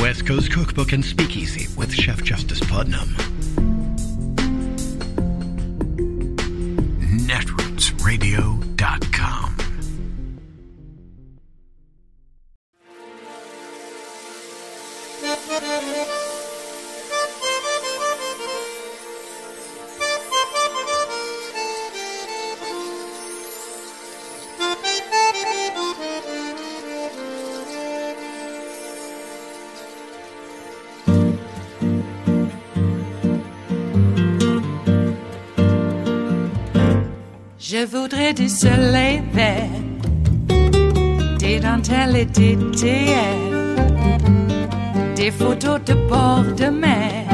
West Coast Cookbook and Speakeasy with Chef Justice Putnam. Netrootsradio.com. Je voudrais du soleil vert, des dentelles et des théières, des photos de bord de mer,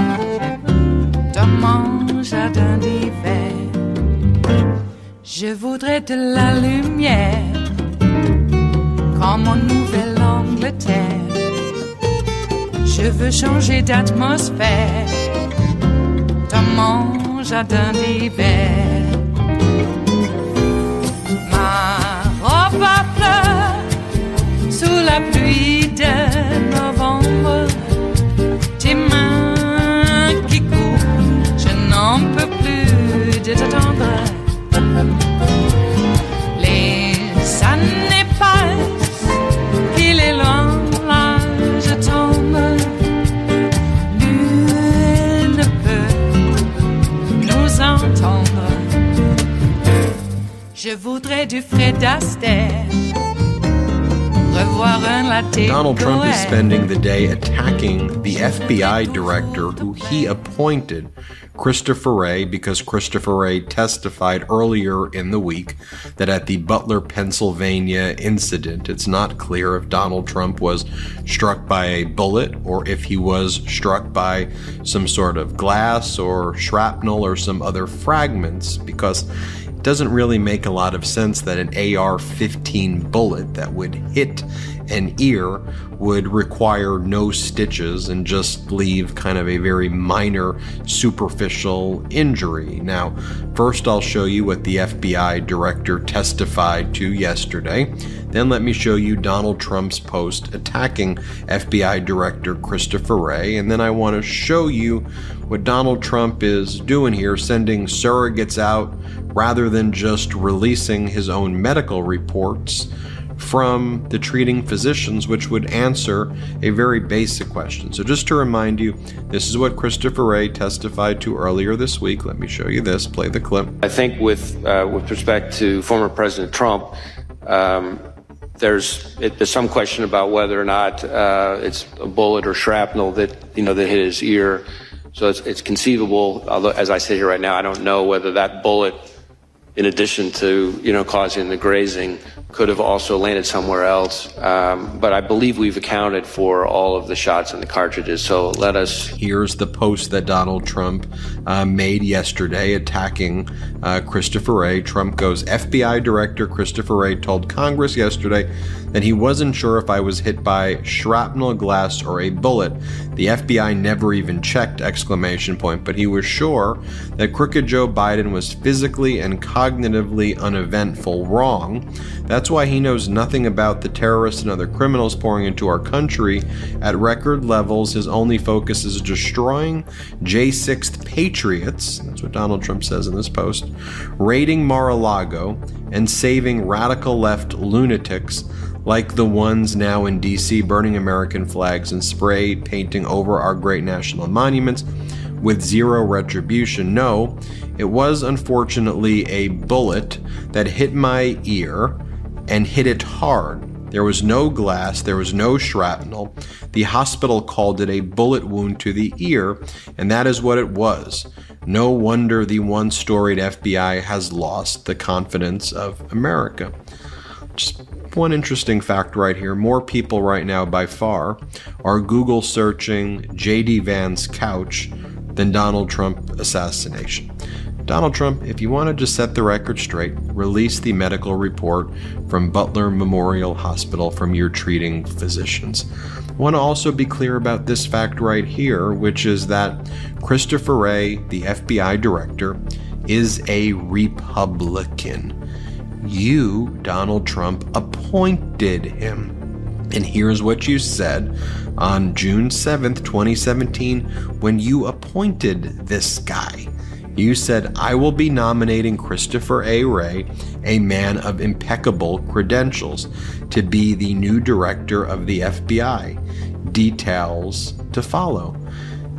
dans mon jardin d'hiver. Je voudrais de la lumière, comme en Nouvelle-Angleterre. Je veux changer d'atmosphère, dans mon jardin d'hiver. À fleurs sous la pluie de novembre, tes mains qui courent, je n'en peux plus de t'attendre. Les années passent, qu'il est loin, là je tombe. Nul ne peut nous entendre. Je voudrais du Fred Astaire, revoir un latte. Donald Trump is spending the day attacking the FBI director who he appointed, Christopher Wray, because Christopher Wray testified earlier in the week that at the Butler, Pennsylvania incident, it's not clear if Donald Trump was struck by a bullet or if he was struck by some sort of glass or shrapnel or some other fragments, because it doesn't really make a lot of sense that an AR-15 bullet that would hit an ear would require no stitches and just leave kind of a very minor superficial injury. Now, first I'll show you what the FBI director testified to yesterday. Then let me show you Donald Trump's post attacking FBI Director Christopher Wray. And then I want to show you what Donald Trump is doing here, sending surrogates out rather than just releasing his own medical reports from the treating physicians, which would answer a very basic question. So just to remind you, this is what Christopher Wray testified to earlier this week. Let me show you this. Play the clip. I think with respect to former President Trump, there's some question about whether or not it's a bullet or shrapnel that hit his ear. So it's conceivable. Although, as I sit here right now, I don't know whether that bullet, in addition to causing the grazing, could have also landed somewhere else. But I believe we've accounted for all of the shots in the cartridges. So let us. Here's the post that Donald Trump made yesterday attacking Christopher Wray. Trump goes, FBI Director Christopher Wray told Congress yesterday that he wasn't sure if I was hit by shrapnel, glass, or a bullet. The FBI never even checked, ! But he was sure that crooked Joe Biden was physically and cognitively uneventful. Wrong. That's why he knows nothing about the terrorists and other criminals pouring into our country at record levels. His only focus is destroying J6th patriots, that's what Donald Trump says in this post, raiding Mar-a-Lago, and saving radical left lunatics like the ones now in D.C. burning American flags and spray painting over our great national monuments with zero retribution. No, it was unfortunately a bullet that hit my ear and hit it hard. There was no glass, there was no shrapnel. The hospital called it a bullet wound to the ear, and that is what it was. No wonder the one-storied FBI has lost the confidence of America. Just one interesting fact right here. More people right now by far are Google searching J.D. Vance couch than Donald Trump assassination. Donald Trump, if you want to just set the record straight, release the medical report from Butler Memorial Hospital from your treating physicians. I want to also be clear about this fact right here, which is that Christopher Wray, the FBI director, is a Republican. You, Donald Trump, appointed him. And here's what you said on June 7th, 2017, when you appointed this guy. You said, "I will be nominating Christopher A. Wray, a man of impeccable credentials, to be the new director of the FBI. Details to follow."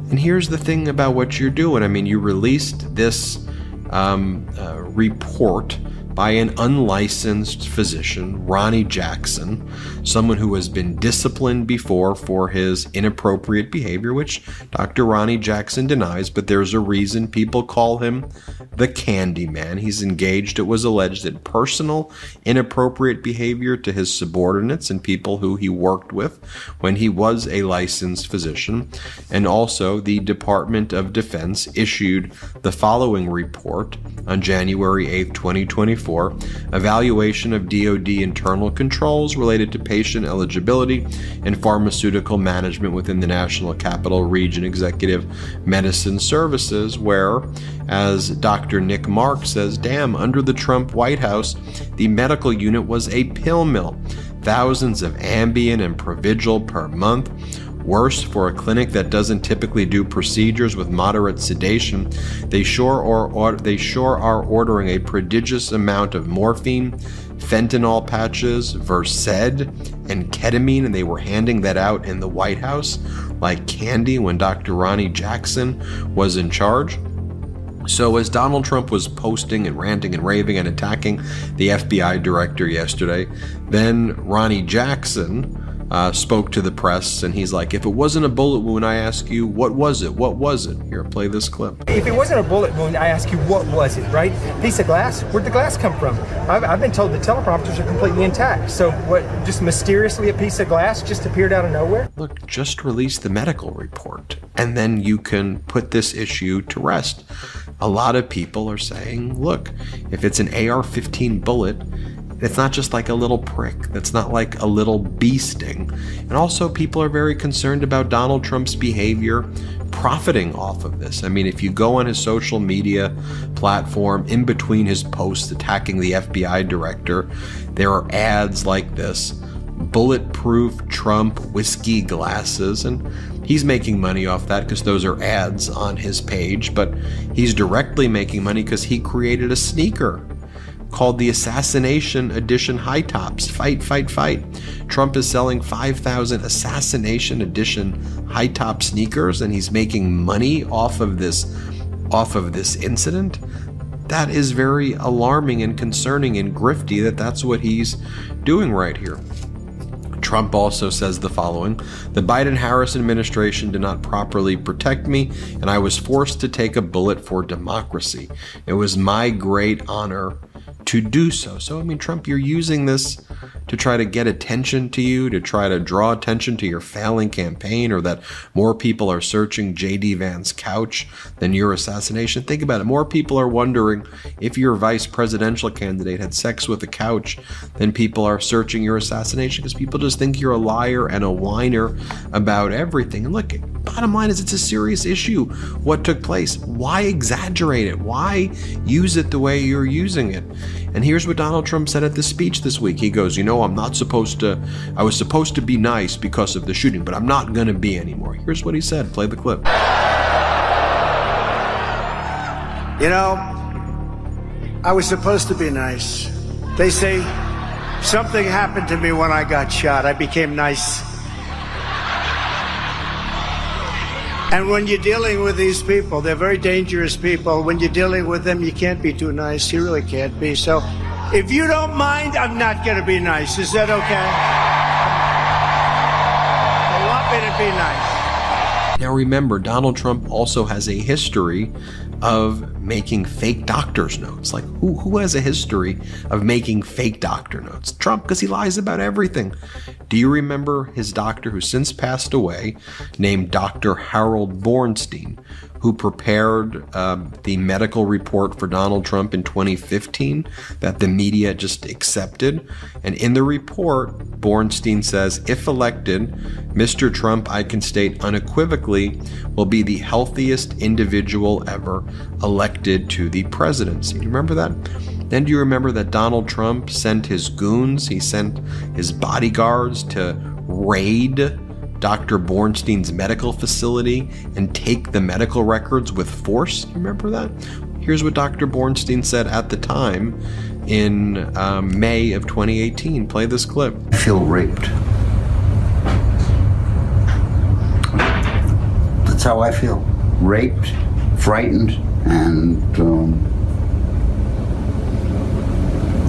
And here's the thing about what you're doing. I mean, you released this report by an unlicensed physician, Ronnie Jackson, someone who has been disciplined before for his inappropriate behavior, which Dr. Ronnie Jackson denies, but there's a reason people call him the Candyman. He's engaged, it was alleged, in personal inappropriate behavior to his subordinates and people who he worked with when he was a licensed physician. And also, the Department of Defense issued the following report on January 8th, 2024. Evaluation of DoD internal controls related to patient eligibility and pharmaceutical management within the National Capital Region Executive Medicine Services, where, as Dr. Nick Mark says, damn, under the Trump White House, the medical unit was a pill mill. Thousands of Ambien and Provigil per month. Worse, for a clinic that doesn't typically do procedures with moderate sedation, they sure are ordering a prodigious amount of morphine, fentanyl patches, Versed, and ketamine, and they were handing that out in the White House like candy when Dr. Ronnie Jackson was in charge. So as Donald Trump was posting and ranting and raving and attacking the FBI director yesterday, then Ronnie Jackson spoke to the press, and he's like, "If it wasn't a bullet wound, I ask you, what was it? What was it?" Here, play this clip. If it wasn't a bullet wound, I ask you, what was it, right? Piece of glass? Where'd the glass come from? I've been told the teleprompters are completely intact. So what, just mysteriously a piece of glass just appeared out of nowhere? Look, just release the medical report, and then you can put this issue to rest. A lot of people are saying, look, if it's an AR-15 bullet, it's not just like a little prick. That's not like a little bee sting. And also, people are very concerned about Donald Trump's behavior profiting off of this. I mean, if you go on his social media platform, in between his posts attacking the FBI director, there are ads like this: bulletproof Trump whiskey glasses. And he's making money off that because those are ads on his page. But he's directly making money because he created a sneaker called the Assassination Edition High Tops. Fight, fight, fight. Trump is selling 5,000 Assassination Edition high top sneakers, and he's making money off of this incident. That is very alarming and concerning and grifty that's what he's doing right here. Trump also says the following: "The Biden-Harris administration did not properly protect me, and I was forced to take a bullet for democracy. It was my great honor to do so." So, I mean, Trump, you're using this to try to get attention to you, to try to draw attention to your failing campaign, or that more people are searching J.D. Vance's couch than your assassination. Think about it. More people are wondering if your vice presidential candidate had sex with a couch than people are searching your assassination, because people just think you're a liar and a whiner about everything. And look, bottom line is, it's a serious issue what took place. Why exaggerate it? Why use it the way you're using it? And here's what Donald Trump said at the speech this week. He goes, I was supposed to be nice because of the shooting, but I'm not going to be anymore. Here's what he said. Play the clip. I was supposed to be nice. They say something happened to me when I got shot. I became nice. And when you're dealing with these people, they're very dangerous people. When you're dealing with them, you can't be too nice. You really can't be. So if you don't mind, I'm not going to be nice. Is that okay? They want me to be nice. Now remember, Donald Trump also has a history of making fake doctor's notes. Like, who has a history of making fake doctor notes? Trump, because he lies about everything. Do you remember his doctor, who since passed away, named Dr. Harold Bornstein, who prepared the medical report for Donald Trump in 2015 that the media just accepted? And in the report, Bornstein says, if elected, Mr. Trump, I can state unequivocally, will be the healthiest individual ever elected to the presidency. Do you remember that? Then do you remember that Donald Trump sent his goons, he sent his bodyguards to raid Dr. Bornstein's medical facility and take the medical records with force. You remember that? Here's what Dr. Bornstein said at the time in May of 2018. Play this clip. I feel raped. That's how I feel. Raped, frightened, and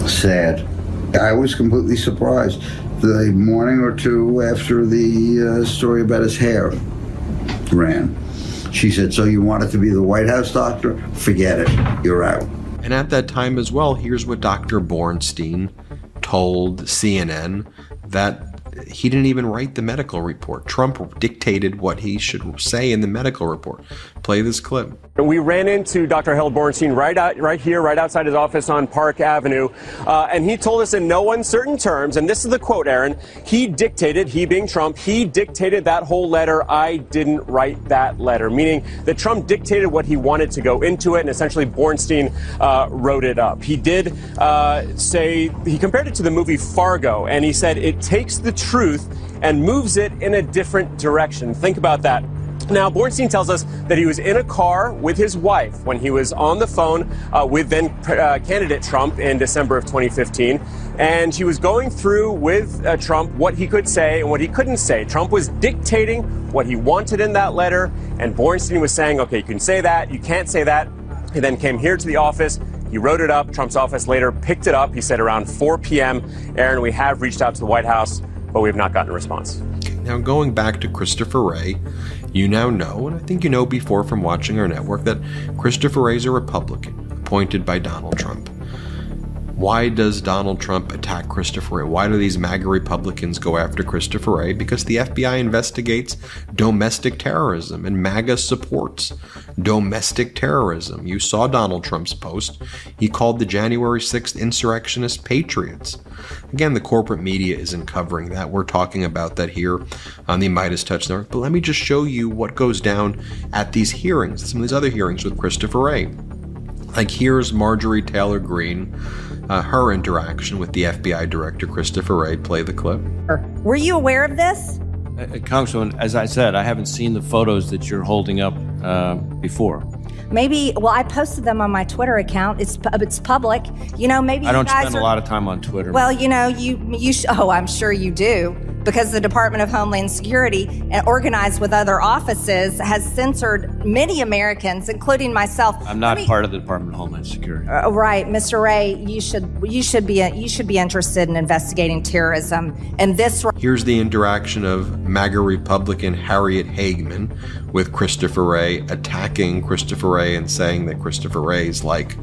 sad. I was completely surprised. The morning or two after the story about his hair ran, she said, "So you wanted to be the White House doctor? Forget it. You're out." And at that time as well, here's what Dr. Bornstein told CNN, that he didn't even write the medical report. Trump dictated what he should say in the medical report. Play this clip. We ran into Dr. Harold Bornstein right outside his office on Park Avenue, and he told us in no uncertain terms, and this is the quote, Aaron, he being Trump, he dictated that whole letter. I didn't write that letter, meaning that Trump dictated what he wanted to go into it, and essentially Bornstein wrote it up. He did say, he compared it to the movie Fargo, and he said it takes the truth and moves it in a different direction. Think about that. Now, Bornstein tells us that he was in a car with his wife when he was on the phone with then candidate Trump in December of 2015. And she was going through with Trump what he could say and what he couldn't say. Trump was dictating what he wanted in that letter. And Bornstein was saying, okay, you can say that, you can't say that. He then came here to the office. He wrote it up. Trump's office later picked it up. He said around 4 p.m. Aaron, we have reached out to the White House, but we have not gotten a response. Now, going back to Christopher Wray, you now know, and I think you know before from watching our network, that Christopher Wray is a Republican appointed by Donald Trump. Why does Donald Trump attack Christopher Wray? Why do these MAGA Republicans go after Christopher Wray? Because the FBI investigates domestic terrorism, and MAGA supports domestic terrorism. You saw Donald Trump's post. He called the January 6th insurrectionists patriots. Again, the corporate media isn't covering that. We're talking about that here on the Midas Touch Network. But let me just show you what goes down at these hearings, some of these other hearings with Christopher Wray. Like, here's Marjorie Taylor Greene, her interaction with the FBI director, Christopher Wray. Play the clip. Were you aware of this? Congresswoman, as I said, I haven't seen the photos that you're holding up before. Maybe, well, I posted them on my Twitter account. It's public. You know, maybe I don't you guys spend a lot of time on Twitter. Well, you know, I'm sure you do, because the Department of Homeland Security, organized with other offices, has censored many Americans, including myself. I'm not part of the Department of Homeland Security. Right, Mr. Wray, you should be interested in investigating terrorism. And this. Here's the interaction of MAGA Republican Harriet Hageman with Christopher Wray, attacking Christopher Wray and saying that Christopher Wray is like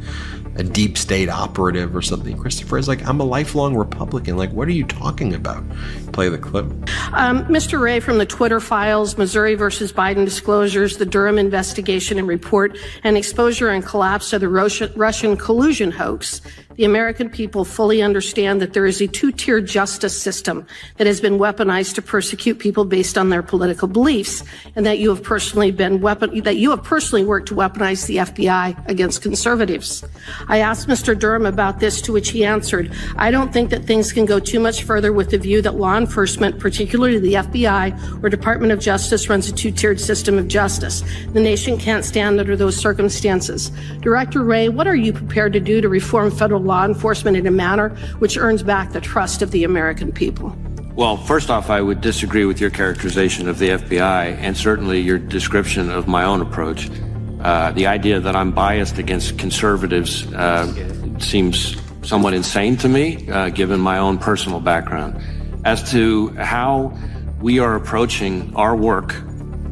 a deep state operative or something. Christopher Wray's like, I'm a lifelong Republican. Like, what are you talking about? Play the clip. Mr. Wray, from the Twitter files, Missouri versus Biden disclosures, the Durham investigation and report, and exposure and collapse of the Russian collusion hoax, the American people fully understand that there is a two-tiered justice system that has been weaponized to persecute people based on their political beliefs, and that you have personally worked to weaponize the FBI against conservatives. I asked Mr. Durham about this, to which he answered, I don't think that things can go too much further with the view that law enforcement, particularly the FBI or Department of Justice, runs a two-tiered system of justice. The nation can't stand under those circumstances. Director Wray, what are you prepared to do to reform federal law enforcement in a manner which earns back the trust of the American people? Well, first off, I would disagree with your characterization of the FBI and certainly your description of my own approach. The idea that I'm biased against conservatives seems somewhat insane to me, given my own personal background. As to how we are approaching our work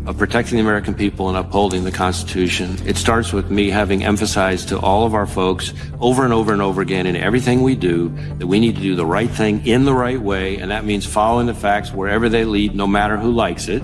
of protecting the American people and upholding the Constitution, it starts with me having emphasized to all of our folks over and over and over again in everything we do that we need to do the right thing in the right way, and that means following the facts wherever they lead, no matter who likes it.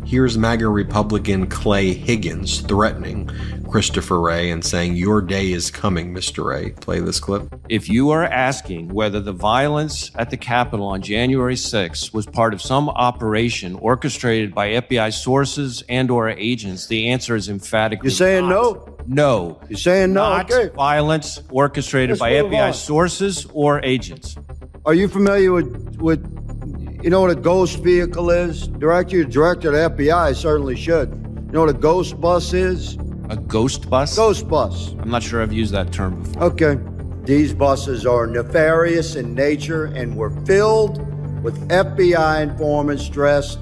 Here's MAGA Republican Clay Higgins threatening Christopher Wray and saying, your day is coming, Mr. Wray. Play this clip. If you are asking whether the violence at the Capitol on January 6th was part of some operation orchestrated by FBI sources and or agents, the answer is emphatically You're saying not. no? No. You're saying no? Not Okay. violence orchestrated by FBI sources or agents. Are you familiar with You know what a ghost vehicle is? Director of the FBI certainly should. You know what a ghost bus is? A ghost bus? Ghost bus. I'm not sure I've used that term before. Okay. These buses are nefarious in nature and were filled with FBI informants dressed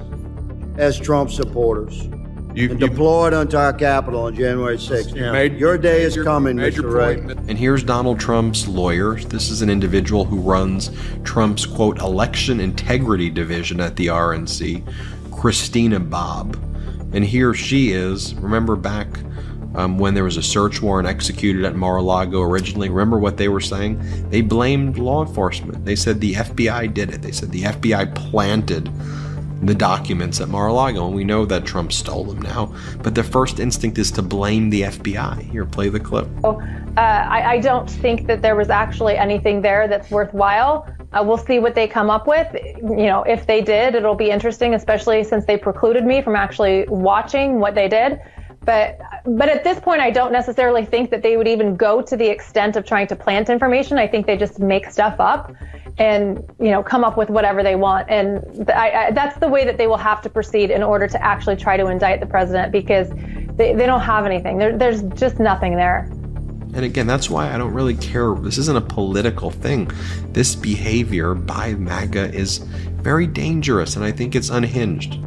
as Trump supporters. And deployed onto our Capitol on January 6th. Your day is coming, Mr. Ray. And here's Donald Trump's lawyer. This is an individual who runs Trump's, quote, election integrity division at the RNC, Christina Bobb. And here she is. Remember back when there was a search warrant executed at Mar-a-Lago originally? Remember what they were saying? They blamed law enforcement. They said the FBI did it. They said the FBI planted the documents at Mar-a-Lago, and we know that Trump stole them now. But the first instinct is to blame the FBI. Here, play the clip. I don't think that there was actually anything there that's worthwhile. We'll see what they come up with. You know, if they did, it'll be interesting, especially since they precluded me from actually watching what they did. But at this point, I don't necessarily think that they would even go to the extent of trying to plant information. I think they just make stuff up and, you know, come up with whatever they want. And that's the way that they will have to proceed in order to actually try to indict the president, because they don't have anything. There's just nothing there. And again, that's why I don't really care. This isn't a political thing. This behavior by MAGA is very dangerous, and I think it's unhinged.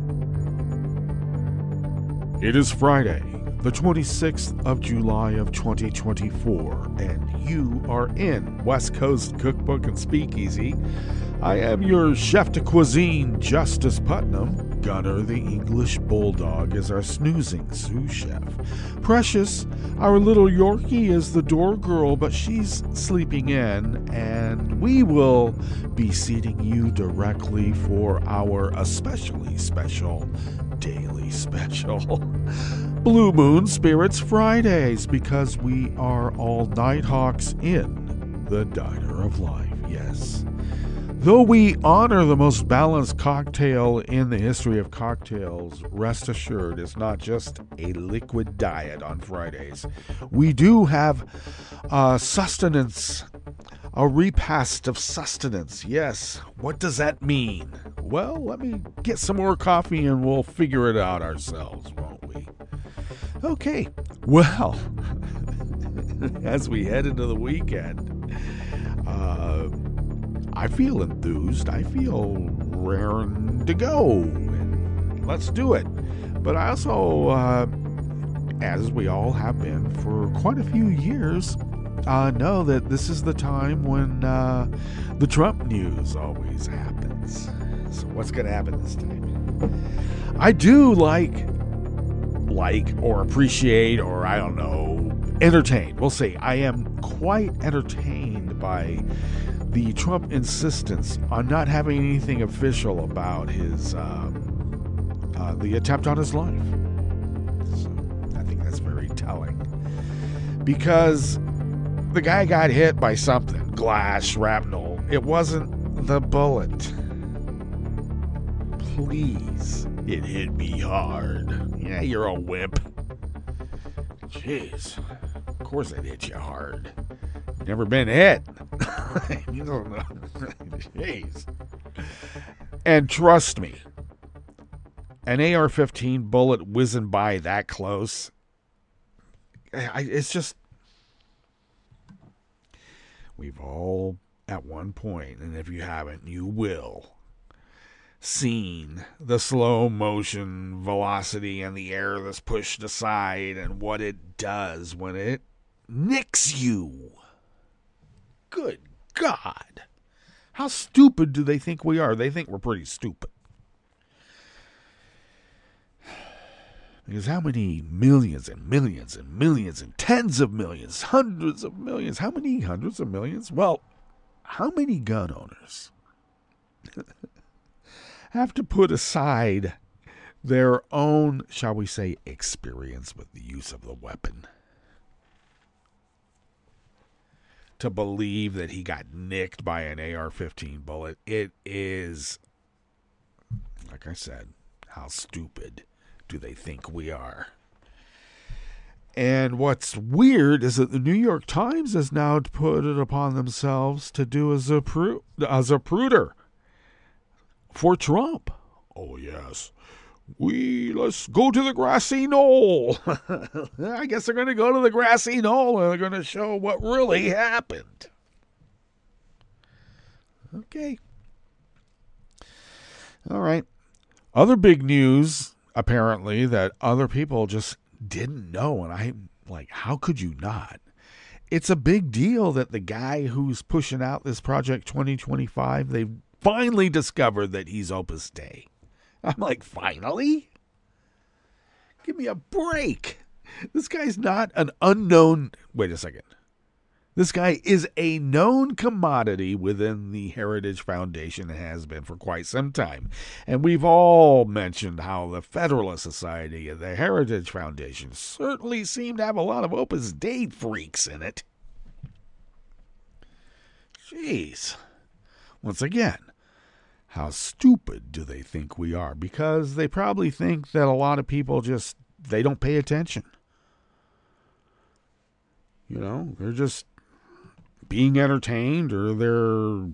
It is Friday, the 26th of July of 2024, and you are in West Coast Cookbook and Speakeasy. I am your chef de cuisine, Justice Putnam. Gunner, the English bulldog, is our snoozing sous chef. Precious, our little Yorkie, is the door girl, but she's sleeping in, and we will be seating you directly for our especially special daily special Blue Moon Spirits Fridays, because we are all Nighthawks in the Diner of Life. Yes. Though we honor the most balanced cocktail in the history of cocktails, rest assured it's not just a liquid diet on Fridays. We do have sustenance, a repast of sustenance. Yes, what does that mean? Well, let me get some more coffee and we'll figure it out ourselves, won't we? Okay, well, as we head into the weekend, I feel enthused. I feel raring to go. And let's do it. But I also, as we all have been for quite a few years, know that this is the time when the Trump news always happens. So what's going to happen this time? I do like or appreciate, or I don't know, entertain. We'll see. I am quite entertained by the Trump insistence on not having anything official about his the attempt on his life. So I think that's very telling, because the guy got hit by something, glass, shrapnel. It wasn't the bullet. Please, it hit me hard. Yeah, you're a wimp. Jeez, of course it hit you hard. Never been hit. You don't know. Jeez. And trust me, an AR-15 bullet whizzing by that close, it's just, we've all at one point, and if you haven't, you will, seen the slow motion velocity in the air that's pushed aside and what it does when it nicks you. Good God. How stupid do they think we are? They think we're pretty stupid. Because how many millions and millions and millions and tens of millions, hundreds of millions, how many hundreds of millions? Well, how many gun owners have to put aside their own, shall we say, experience with the use of the weapon to believe that he got nicked by an AR-15 bullet? It is, like I said, how stupid do they think we are? And what's weird is that the New York Times has now put it upon themselves to do a Zapruder for Trump. Oh, yes. Let's go to the grassy knoll. I guess they're going to go to the grassy knoll and they're going to show what really happened. Okay. All right. Other big news, apparently, that other people just didn't know. And I'm like, how could you not? It's a big deal that the guy who's pushing out this Project 2025, they've finally discovered that he's Opus Dei. I'm like, finally? Give me a break. This guy's not an unknown... Wait a second. This guy is a known commodity within the Heritage Foundation and has been for quite some time. And we've all mentioned how the Federalist Society and the Heritage Foundation certainly seem to have a lot of Opus Dei freaks in it. Jeez. Once again, how stupid do they think we are? Because they probably think that a lot of people they don't pay attention. You know, they're just being entertained, or they're,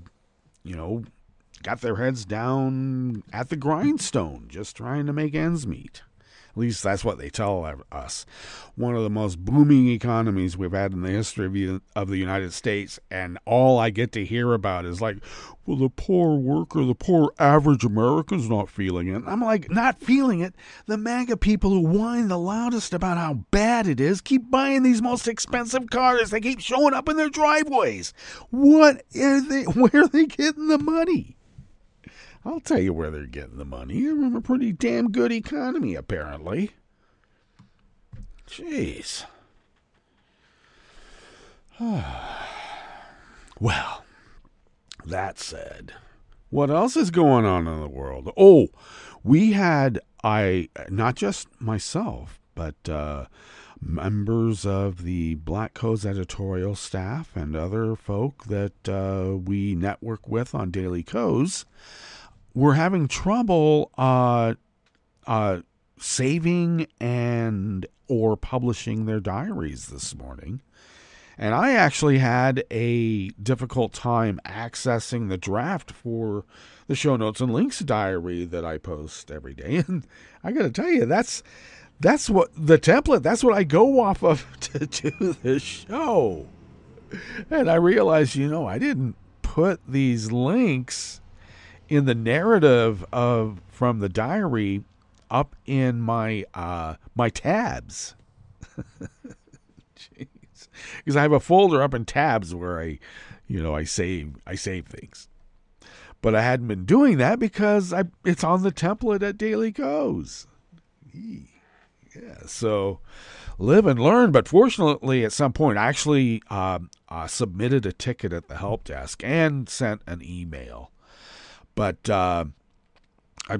got their heads down at the grindstone, just trying to make ends meet. At least that's what they tell us. One of the most booming economies we've had in the history of the United States, and all I get to hear about is like, well, the poor worker, the poor average American's not feeling it. I'm like, not feeling it? The MAGA people who whine the loudest about how bad it is keep buying these most expensive cars. They keep showing up in their driveways. Where are they getting the money? I'll tell you where they're getting the money. They're in a pretty damn good economy, apparently. Jeez. Well, that said, what else is going on in the world? Oh, we had, not just myself, but members of the Black Codes editorial staff and other folk that we network with on Daily Codes were having trouble saving and or publishing their diaries this morning. And I actually had a difficult time accessing the draft for the show notes and links diary that I post every day. And I got to tell you, that's what the template, that's what I go off of to do this show. And I realized, I didn't put these links in the narrative from the diary up in my my tabs. Jeez. Because I have a folder up in tabs where I save things. But I hadn't been doing that because it's on the template at Daily Codes. Yeah, so live and learn. But fortunately, at some point, I actually submitted a ticket at the help desk and sent an email. But I'm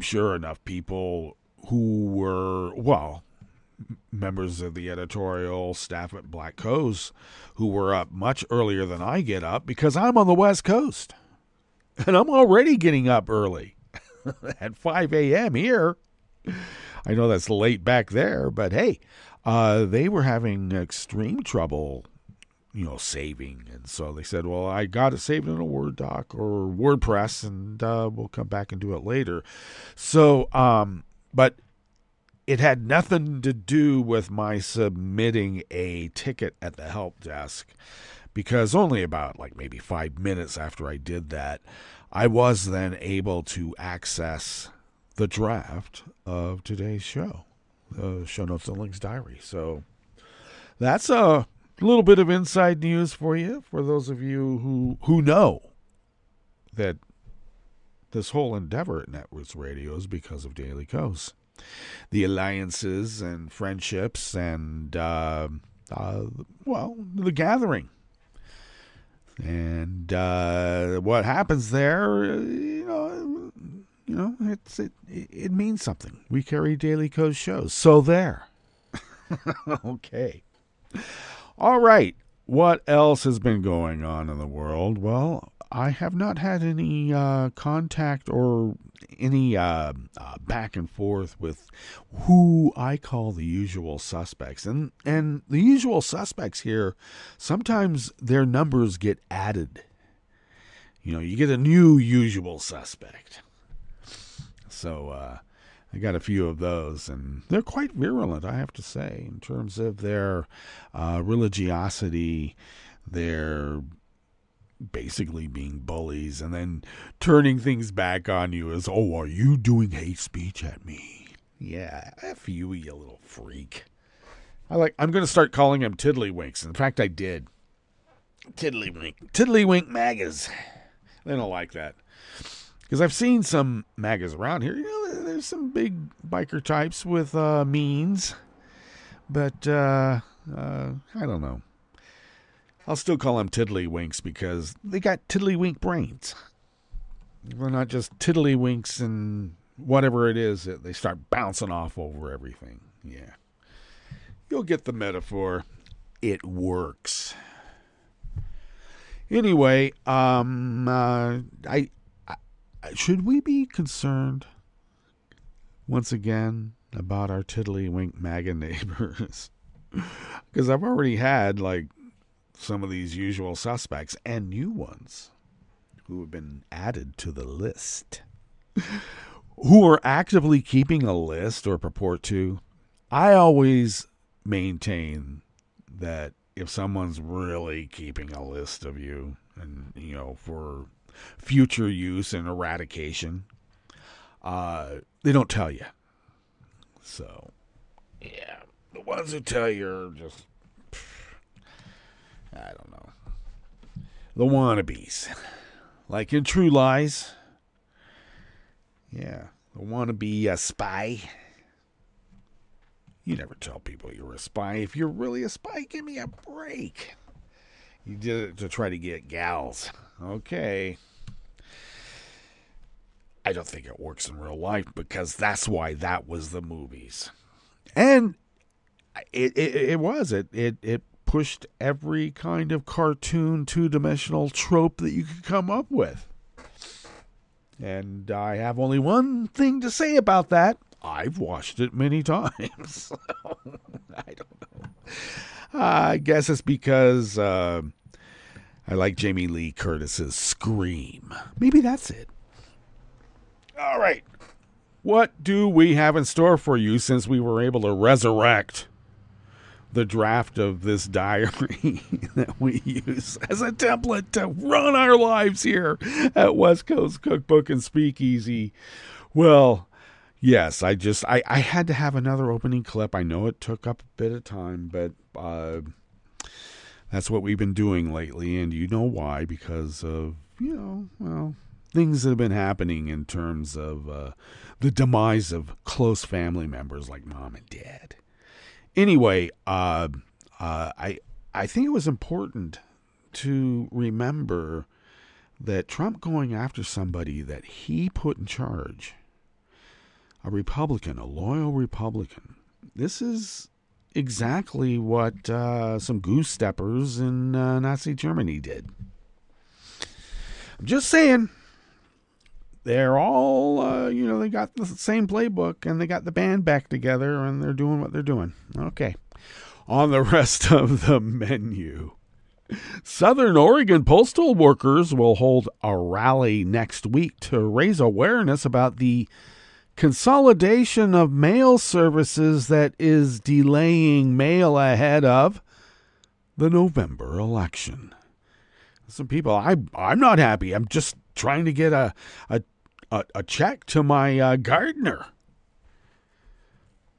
sure enough people who were, members of the editorial staff at Black Coast who were up much earlier than I get up, because I'm on the West Coast. And I'm already getting up early at 5 a.m. here. I know that's late back there, but hey, they were having extreme trouble saving. And so they said, well, I got it saved in a Word doc or WordPress, and we'll come back and do it later. So, but it had nothing to do with my submitting a ticket at the help desk, because only about maybe 5 minutes after I did that, I was then able to access the draft of today's show, show notes and links diary. So that's a little bit of inside news for you, for those of you who know that this whole endeavor at Networks Radio is because of Daily Coast. The alliances and friendships and, the gathering. And what happens there, it means something. We carry Daily Coast shows. So there. Okay. All right. What else has been going on in the world? Well, I have not had any contact or any back and forth with who I call the usual suspects. And the usual suspects here, sometimes their numbers get added. You get a new usual suspect. So I got a few of those, and they're quite virulent, I have to say, in terms of their religiosity. They're basically being bullies and then turning things back on you as, oh, are you doing hate speech at me? Yeah, F you little freak. I'm going to start calling them tiddlywinks. In fact, I did. Tiddlywink magas. They don't like that. Because I've seen some magas around here. There's some big biker types with means. But, I don't know. I'll still call them tiddlywinks because they got tiddlywink brains. They're not just tiddlywinks and whatever it is that they start bouncing off over everything. Yeah. You'll get the metaphor. It works. Anyway, should we be concerned once again about our tiddlywink MAGA neighbors? Because I've already had some of these usual suspects and new ones who have been added to the list, who are actively keeping a list or purport to. I always maintain that if someone's really keeping a list of you and, for future use and eradication, they don't tell you. So, yeah, the ones who tell you are just, I don't know, the wannabes. Like in True Lies. Yeah, the wannabe spy. You never tell people you're a spy. If you're really a spy, give me a break. You did it to try to get gals. Okay. I don't think it works in real life because that's why that was the movies. And it pushed every kind of cartoon, two-dimensional trope that you could come up with. And I have only one thing to say about that. I've watched it many times. So, I don't know. I guess it's because I like Jamie Lee Curtis's Scream. Maybe that's it. All right. What do we have in store for you since we were able to resurrect the draft of this diary that we use as a template to run our lives here at West Coast Cookbook and Speakeasy? Well, yes, I had to have another opening clip. I know it took up a bit of time, but that's what we've been doing lately, and you know why, because of, things that have been happening in terms of the demise of close family members like mom and dad. Anyway, I think it was important to remember that Trump going after somebody that he put in charge, a Republican, a loyal Republican, this is exactly what some goose steppers in Nazi Germany did. I'm just saying. They're all, they got the same playbook, and they got the band back together, and they're doing what they're doing. Okay. On the rest of the menu, Southern Oregon postal workers will hold a rally next week to raise awareness about the consolidation of mail services that is delaying mail ahead of the November election. Some people, I'm not happy. I'm just trying to get a check to my gardener.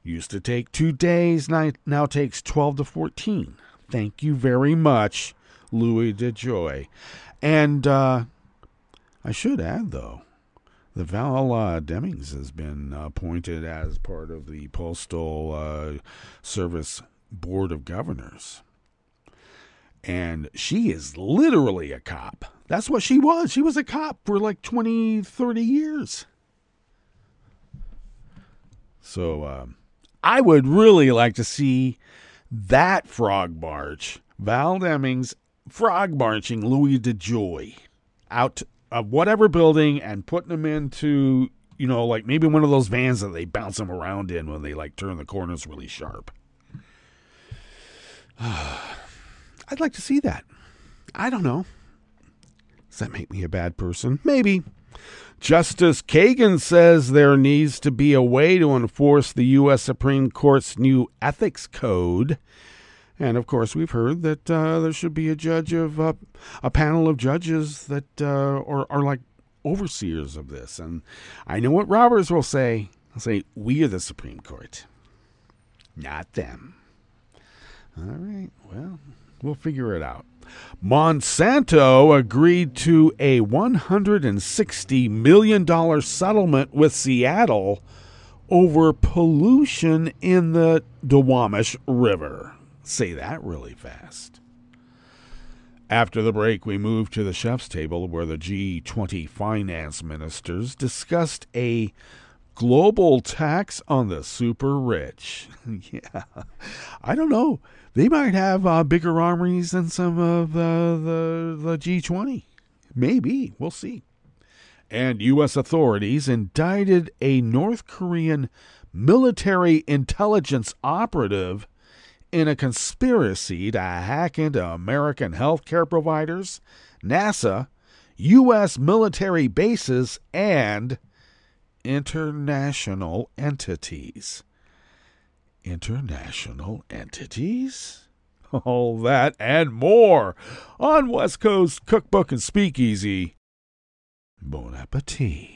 Used to take 2 days, now takes 12 to 14. Thank you very much, Louis DeJoy. And I should add, though, that Val Demings has been appointed as part of the Postal Service Board of Governors. And she is literally a cop. That's what she was. She was a cop for 20, 30 years. So I would really like to see that frog march. Val Demings frog marching Louis DeJoy out of whatever building and putting him into, maybe one of those vans that they bounce him around in when they turn the corners really sharp. I'd like to see that. I don't know. Does that make me a bad person? Maybe. Justice Kagan says there needs to be a way to enforce the U.S. Supreme Court's new ethics code. And, of course, we've heard that there should be a panel of judges that are like overseers of this. And I know what Roberts will say. He'll say, we are the Supreme Court, not them. All right, well, we'll figure it out. Monsanto agreed to a $160 million settlement with Seattle over pollution in the Duwamish River. Say that really fast. After the break, we move to the chef's table where the G20 finance ministers discussed a global tax on the super rich. Yeah, I don't know. They might have bigger armies than some of the G20. Maybe. We'll see. And U.S. authorities indicted a North Korean military intelligence operative in a conspiracy to hack into American healthcare providers, NASA, U.S. military bases, and international entities. International entities? All that and more on West Coast Cookbook and Speakeasy. Bon appetit.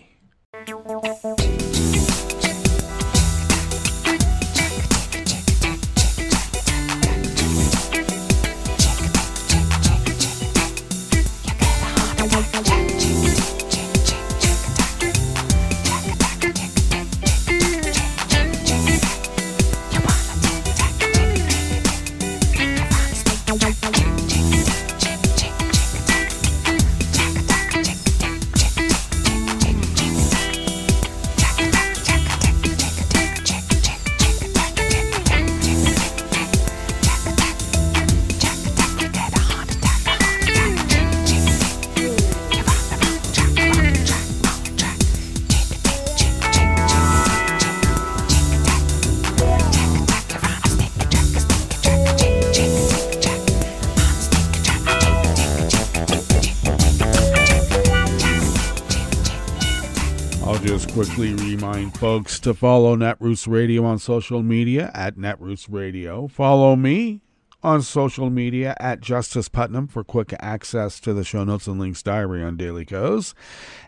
Quickly remind folks to follow Netroots Radio on social media at Netroots Radio. Follow me on social media at Justice Putnam for quick access to the show notes and links diary on Daily Co's.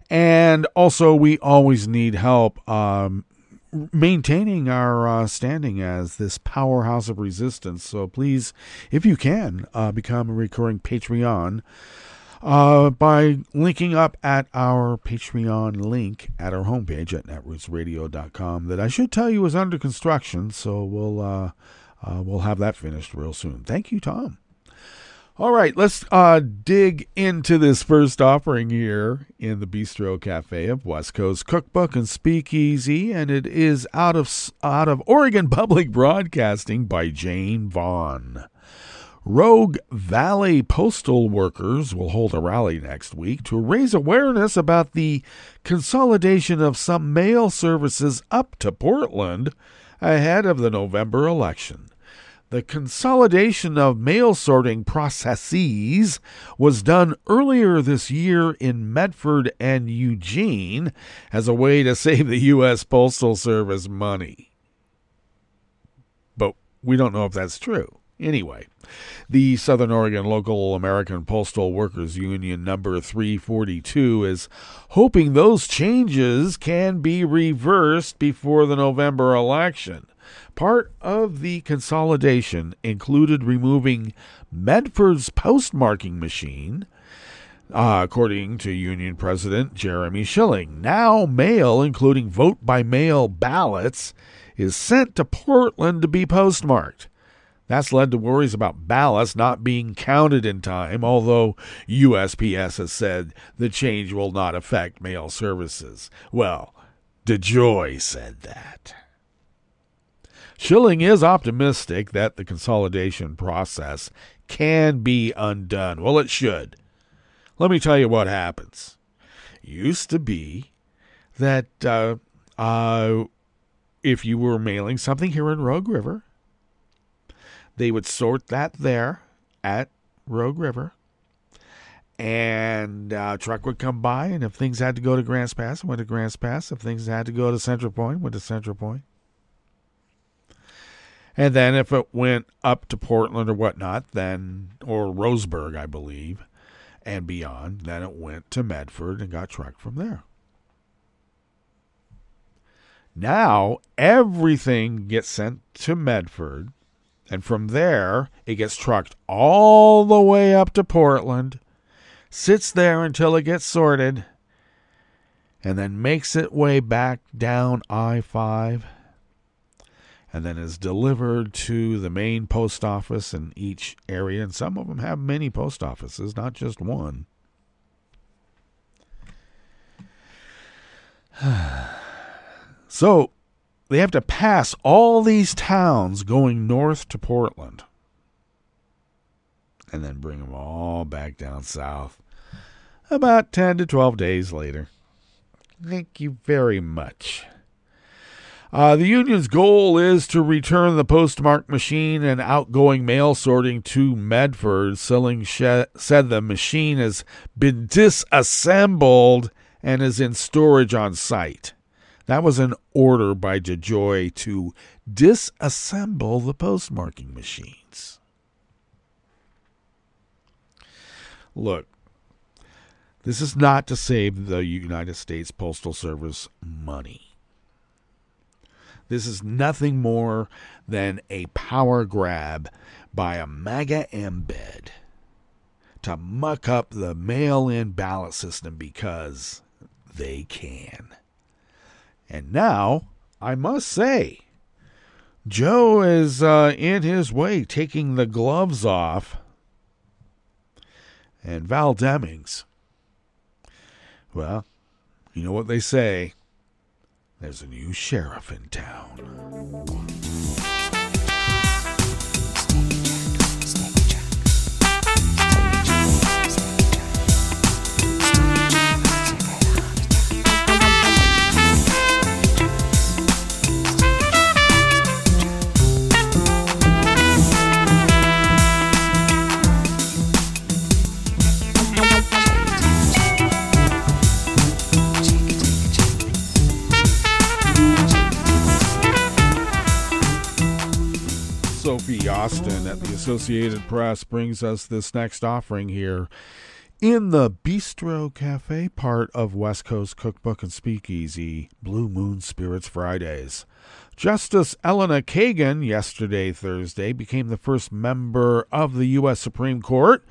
And also, we always need help maintaining our standing as this powerhouse of resistance. So please, if you can, become a recurring Patreon by linking up at our Patreon link at our homepage at netrootsradio.com that I should tell you is under construction, so we'll have that finished real soon. Thank you, Tom. All right, let's dig into this first offering here in the Bistro Cafe of West Coast Cookbook and Speakeasy, and it is out of Oregon Public Broadcasting by Jane Vaughn. Rogue Valley postal workers will hold a rally next week to raise awareness about the consolidation of some mail services up to Portland ahead of the November election. The consolidation of mail sorting processes was done earlier this year in Medford and Eugene as a way to save the U.S. Postal Service money. But we don't know if that's true. Anyway, the Southern Oregon Local American Postal Workers Union number 342 is hoping those changes can be reversed before the November election. Part of the consolidation included removing Medford's postmarking machine, according to Union President Jeremy Schilling. Now mail, including vote-by-mail ballots, is sent to Portland to be postmarked. That's led to worries about ballots not being counted in time, although USPS has said the change will not affect mail services. Well, DeJoy said that. Schilling is optimistic that the consolidation process can be undone. Well, it should. Let me tell you what happens. It used to be that if you were mailing something here in Rogue River, they would sort that there at Rogue River, And truck would come by, and if things had to go to Grants Pass, it went to Grants Pass. If things had to go to Central Point, it went to Central Point. And then if it went up to Portland or whatnot, then, or Roseburg, I believe, and beyond, then it went to Medford and got trucked from there. Now, everything gets sent to Medford, and from there, it gets trucked all the way up to Portland, sits there until it gets sorted, and then makes its way back down I-5, and then is delivered to the main post office in each area. And some of them have many post offices, not just one. So they have to pass all these towns going north to Portland and then bring them all back down south about 10 to 12 days later. Thank you very much. The union's goal is to return the postmark machine and outgoing mail sorting to Medford. Silling said the machine has been disassembled and is in storage on site. That was an order by DeJoy to disassemble the postmarking machines. Look, this is not to save the United States Postal Service money. This is nothing more than a power grab by a MAGA embed to muck up the mail-in ballot system because they can. And now, I must say, Joe is in his way taking the gloves off. And Val Demings, well, you know what they say. There's a new sheriff in town. Sophie Austin at the Associated Press brings us this next offering here in the Bistro Cafe part of West Coast Cookbook and Speakeasy, Blue Moon Spirits Fridays. Justice Elena Kagan, yesterday, Thursday, became the first member of the U.S. Supreme Court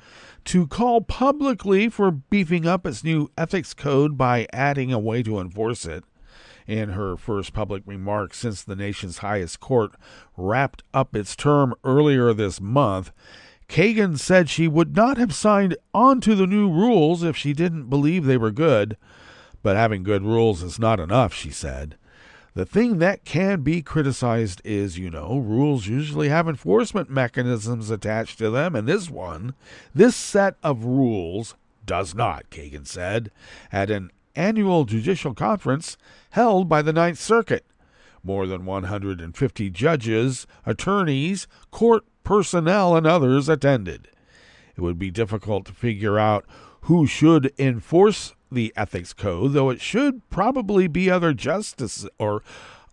to call publicly for beefing up its new ethics code by adding a way to enforce it. In her first public remarks since the nation's highest court wrapped up its term earlier this month, Kagan said she would not have signed on to the new rules if she didn't believe they were good. But having good rules is not enough, she said. The thing that can be criticized is, rules usually have enforcement mechanisms attached to them, and this set of rules does not, Kagan said, at an annual judicial conference held by the Ninth Circuit. More than 150 judges, attorneys, court personnel, and others attended. It would be difficult to figure out who should enforce the ethics code, though it should probably be other justices or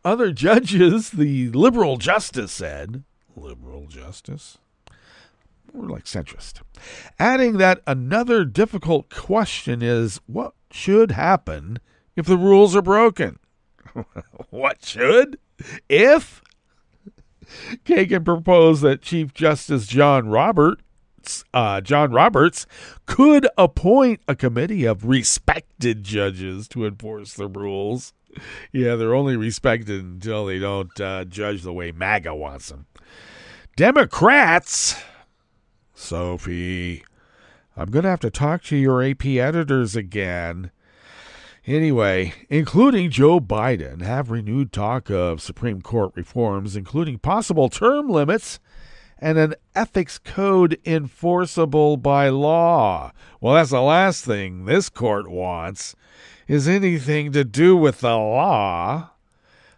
other judges, the liberal justice said. Liberal justice? More like centrist. Adding that another difficult question is, what should happen if the rules are broken? What should? If? Kagan proposed that Chief Justice John Roberts could appoint a committee of respected judges to enforce the rules. Yeah, they're only respected until they don't judge the way MAGA wants them. Democrats, Sophie, I'm going to have to talk to your AP editors again. Anyway, including Joe Biden, have renewed talk of Supreme Court reforms, including possible term limits and an ethics code enforceable by law. Well, that's the last thing this court wants, is anything to do with the law.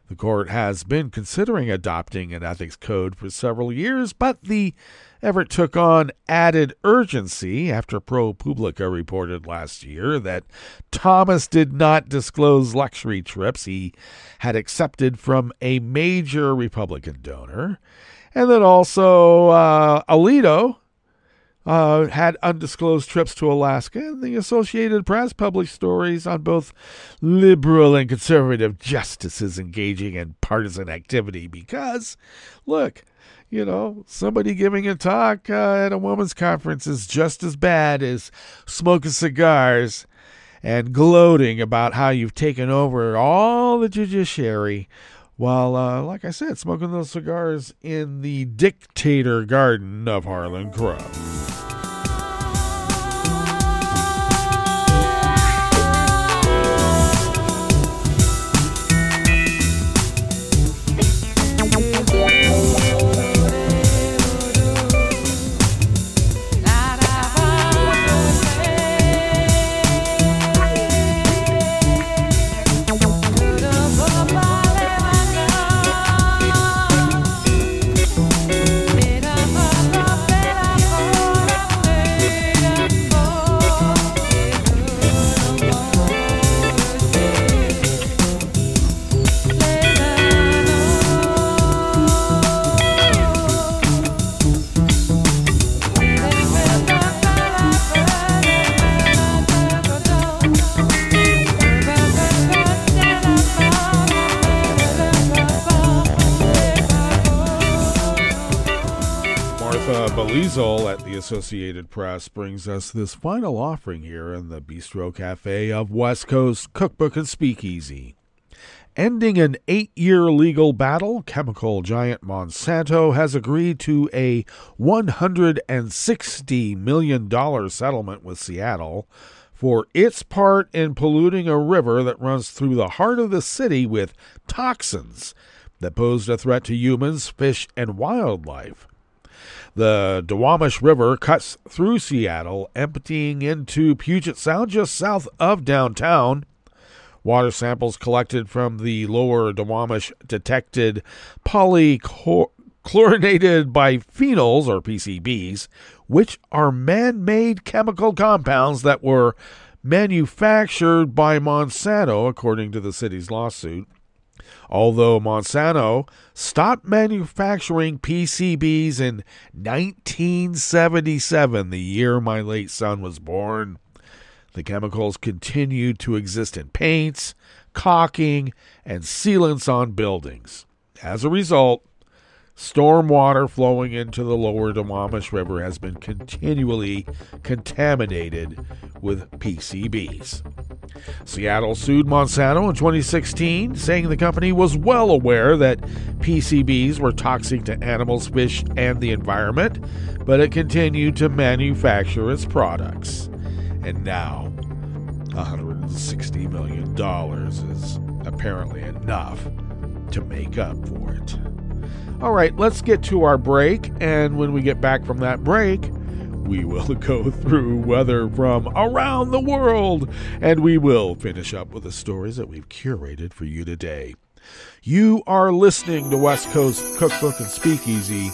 The court has been considering adopting an ethics code for several years, but the effort took on added urgency after ProPublica reported last year that Thomas did not disclose luxury trips he had accepted from a major Republican donor, and that also Alito had undisclosed trips to Alaska, and the Associated Press published stories on both liberal and conservative justices engaging in partisan activity because, look, you know, somebody giving a talk at a women's conference is just as bad as smoking cigars and gloating about how you've taken over all the judiciary while, like I said, smoking those cigars in the dictator garden of Harlan Crow. Belizel at the Associated Press brings us this final offering here in the Bistro Cafe of West Coast Cookbook and Speakeasy. Ending an 8-year legal battle, chemical giant Monsanto has agreed to a $160 million settlement with Seattle for its part in polluting a river that runs through the heart of the city with toxins that posed a threat to humans, fish, and wildlife. The Duwamish River cuts through Seattle, emptying into Puget Sound just south of downtown. Water samples collected from the lower Duwamish detected polychlorinated biphenyls, or PCBs, which are man-made chemical compounds that were manufactured by Monsanto, according to the city's lawsuit. Although Monsanto stopped manufacturing PCBs in 1977, the year my late son was born, the chemicals continued to exist in paints, caulking, and sealants on buildings. As a result, storm water flowing into the lower Duwamish River has been continually contaminated with PCBs. Seattle sued Monsanto in 2016, saying the company was well aware that PCBs were toxic to animals, fish, and the environment, but it continued to manufacture its products. And now, $160 million is apparently enough to make up for it. All right, let's get to our break, and when we get back from that break, we will go through weather from around the world, and we will finish up with the stories that we've curated for you today. You are listening to West Coast Cookbook and Speakeasy,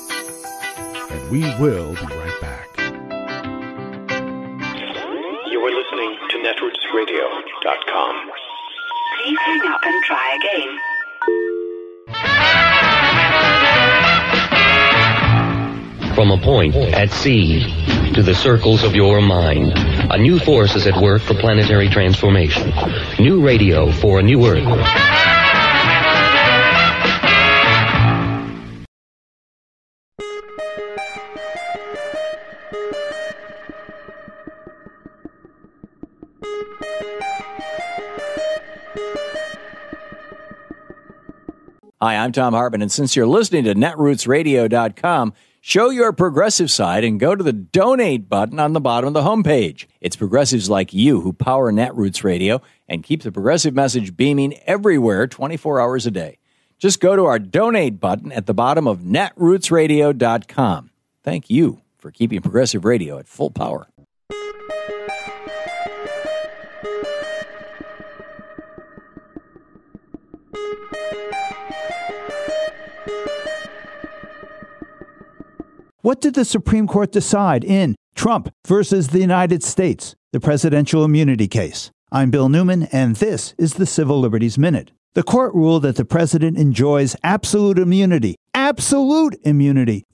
and we will be right back. You are listening to netrootsradio.com. Please hang up and try again. From a point at sea to the circles of your mind, a new force is at work for planetary transformation. New radio for a new Earth. Hi, I'm Tom Hartman, and since you're listening to netrootsradio.com, show your progressive side and go to the donate button on the bottom of the homepage. It's progressives like you who power Netroots Radio and keep the progressive message beaming everywhere 24 hours a day. Just go to our donate button at the bottom of netrootsradio.com. Thank you for keeping progressive radio at full power. What did the Supreme Court decide in Trump versus the United States, the presidential immunity case? I'm Bill Newman, and this is the Civil Liberties Minute. The court ruled that the president enjoys absolute immunity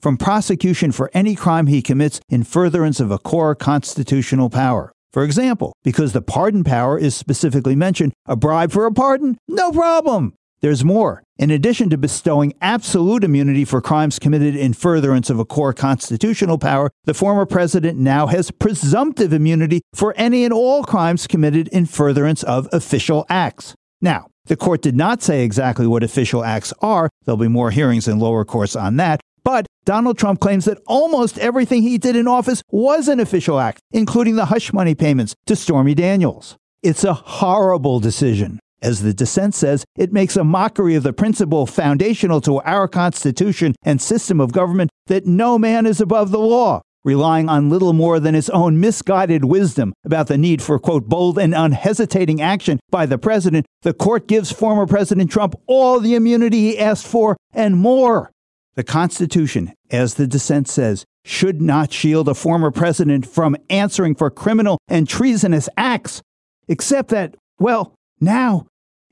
from prosecution for any crime he commits in furtherance of a core constitutional power. For example, because the pardon power is specifically mentioned, a bribe for a pardon? No problem! There's more. In addition to bestowing absolute immunity for crimes committed in furtherance of a core constitutional power, the former president now has presumptive immunity for any and all crimes committed in furtherance of official acts. Now, the court did not say exactly what official acts are. There'll be more hearings in lower courts on that. But Donald Trump claims that almost everything he did in office was an official act, including the hush money payments to Stormy Daniels. It's a horrible decision. As the dissent says, it makes a mockery of the principle foundational to our Constitution and system of government that no man is above the law. Relying on little more than its own misguided wisdom about the need for, quote, bold and unhesitating action by the president, the court gives former President Trump all the immunity he asked for and more. The Constitution, as the dissent says, should not shield a former president from answering for criminal and treasonous acts, except that, well, now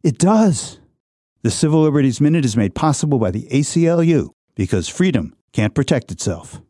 it does. The Civil Liberties Minute is made possible by the ACLU because freedom can't protect itself.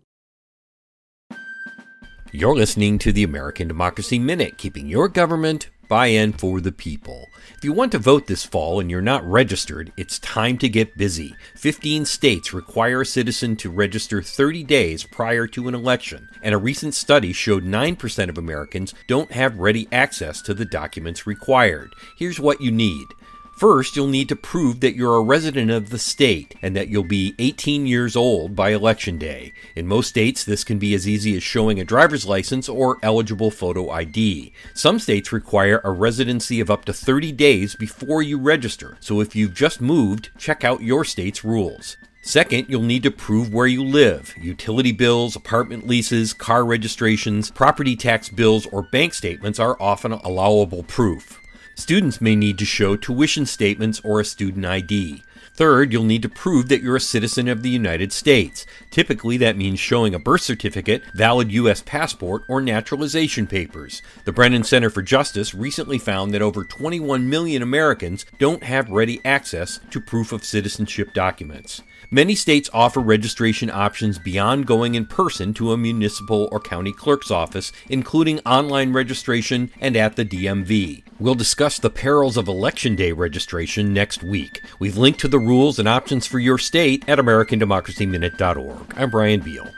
You're listening to the American Democracy Minute, keeping your government by and for the people. If you want to vote this fall and you're not registered, it's time to get busy. 15 states require a citizen to register 30 days prior to an election, and a recent study showed 9% of Americans don't have ready access to the documents required. Here's what you need. First, you'll need to prove that you're a resident of the state and that you'll be 18 years old by Election Day. In most states, this can be as easy as showing a driver's license or eligible photo ID. Some states require a residency of up to 30 days before you register, so if you've just moved, check out your state's rules. Second, you'll need to prove where you live. Utility bills, apartment leases, car registrations, property tax bills, or bank statements are often allowable proof. Students may need to show tuition statements or a student ID. Third, you'll need to prove that you're a citizen of the United States. Typically, that means showing a birth certificate, valid U.S. passport, or naturalization papers. The Brennan Center for Justice recently found that over 21 million Americans don't have ready access to proof of citizenship documents. Many states offer registration options beyond going in person to a municipal or county clerk's office, including online registration and at the DMV. We'll discuss the perils of Election Day registration next week. We've linked to the rules and options for your state at AmericanDemocracyMinute.org. I'm Brian Beal.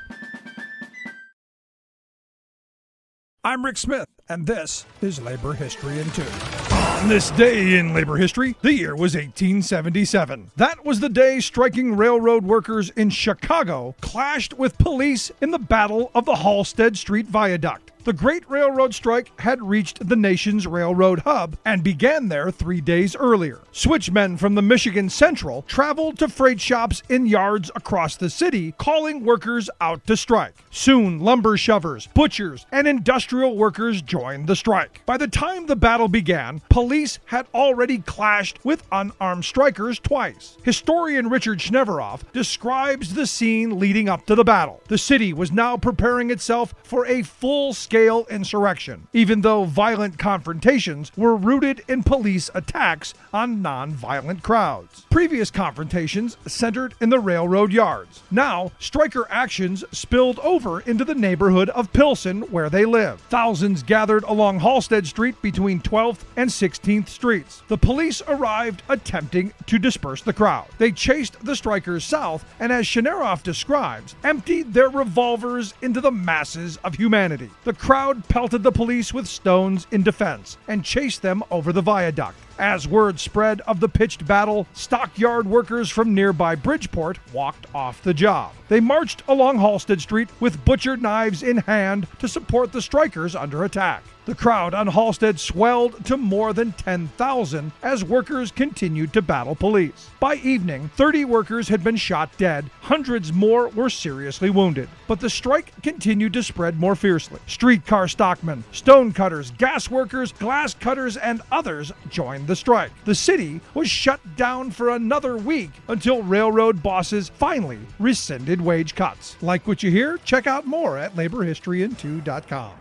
I'm Rick Smith, and this is Labor History in 2. On this day in labor history, the year was 1877. That was the day striking railroad workers in Chicago clashed with police in the Battle of the Halsted Street Viaduct. The Great Railroad Strike had reached the nation's railroad hub and began there 3 days earlier. Switchmen from the Michigan Central traveled to freight shops in yards across the city, calling workers out to strike. Soon, lumber shovers, butchers, and industrial workers joined the strike. By the time the battle began, police had already clashed with unarmed strikers twice. Historian Richard Schneveroff describes the scene leading up to the battle. The city was now preparing itself for a full-scale insurrection, even though violent confrontations were rooted in police attacks on non-violent crowds. Previous confrontations centered in the railroad yards. Now, striker actions spilled over into the neighborhood of Pilsen, where they live. Thousands gathered along Halsted Street between 12th and 16th Streets. The police arrived attempting to disperse the crowd. They chased the strikers south and, as Schneveroff describes, emptied their revolvers into the masses of humanity. The crowd pelted the police with stones in defense and chased them over the viaduct. As word spread of the pitched battle, stockyard workers from nearby Bridgeport walked off the job. They marched along Halsted Street with butcher knives in hand to support the strikers under attack. The crowd on Halsted swelled to more than 10,000 as workers continued to battle police. By evening, 30 workers had been shot dead. Hundreds more were seriously wounded. But the strike continued to spread more fiercely. Streetcar stockmen, stone cutters, gas workers, glass cutters, and others joined joined the strike. The city was shut down for another week until railroad bosses finally rescinded wage cuts. Like what you hear? Check out more at laborhistoryin2.com.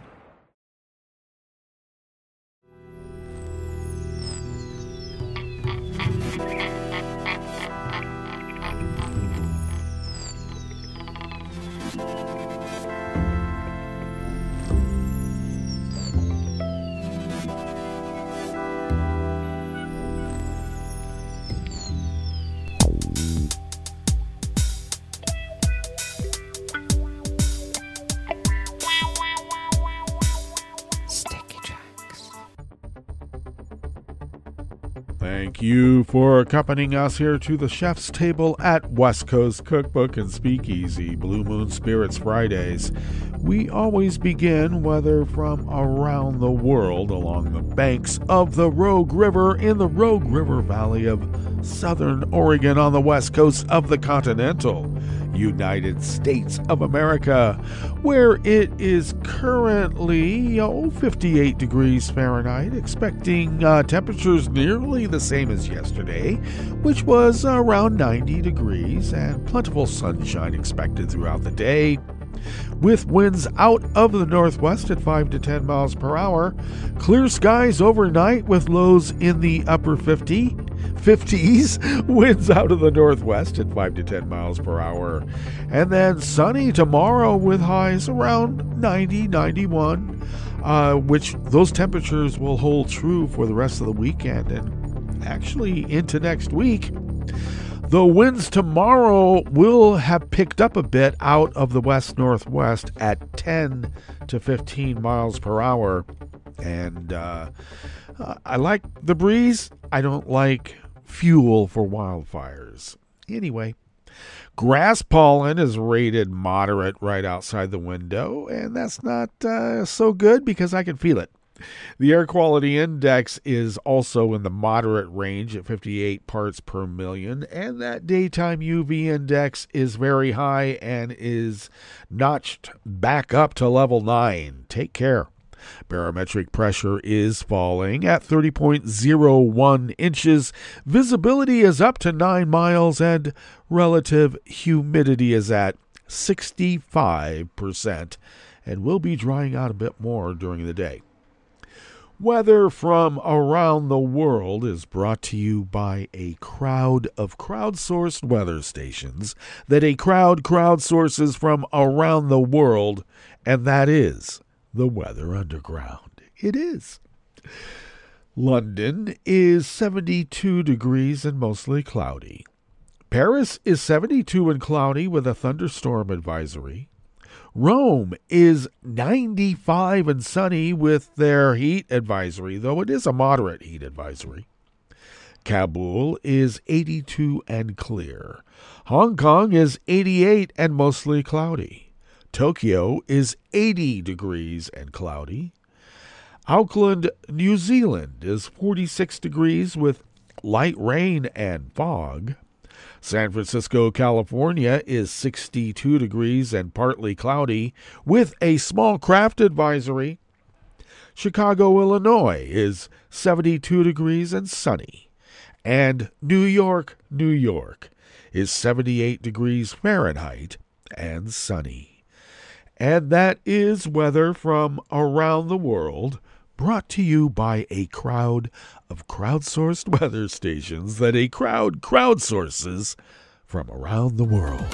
Thank you for accompanying us here to the chef's table at West Coast Cookbook and Speakeasy, Blue Moon Spirits Fridays. We always begin, whether from around the world, along the banks of the Rogue River in the Rogue River Valley of southern Oregon on the west coast of the continental United States of America, where it is currently 58 degrees Fahrenheit, expecting temperatures nearly the same as yesterday, which was around 90 degrees, and plentiful sunshine expected throughout the day, with winds out of the northwest at 5 to 10 miles per hour, clear skies overnight with lows in the upper 50s, winds out of the northwest at 5 to 10 miles per hour, and then sunny tomorrow with highs around 90, 91, which those temperatures will hold true for the rest of the weekend and actually into next week. The winds tomorrow will have picked up a bit out of the west-northwest at 10 to 15 miles per hour. And I like the breeze. I don't like fuel for wildfires. Anyway, grass pollen is rated moderate right outside the window, and that's not so good because I can feel it. The air quality index is also in the moderate range at 58 parts per million, and that daytime UV index is very high and is notched back up to level 9. Take care. Barometric pressure is falling at 30.01 inches. Visibility is up to 9 miles, and relative humidity is at 65%, and will be drying out a bit more during the day. Weather from around the world is brought to you by a crowd of crowdsourced weather stations that a crowd crowdsources from around the world, and that is the Weather Underground. It is. London is 72 degrees and mostly cloudy. Paris is 72 and cloudy with a thunderstorm advisory. Rome is 95 and sunny with their heat advisory, though it is a moderate heat advisory. Kabul is 82 and clear. Hong Kong is 88 and mostly cloudy. Tokyo is 80 degrees and cloudy. Auckland, New Zealand is 46 degrees with light rain and fog. San Francisco, California is 62 degrees and partly cloudy with a small craft advisory. Chicago, Illinois is 72 degrees and sunny. And New York, New York is 78 degrees Fahrenheit and sunny. And that is weather from around the world, brought to you by a crowd of crowdsourced weather stations that a crowd crowdsources from around the world.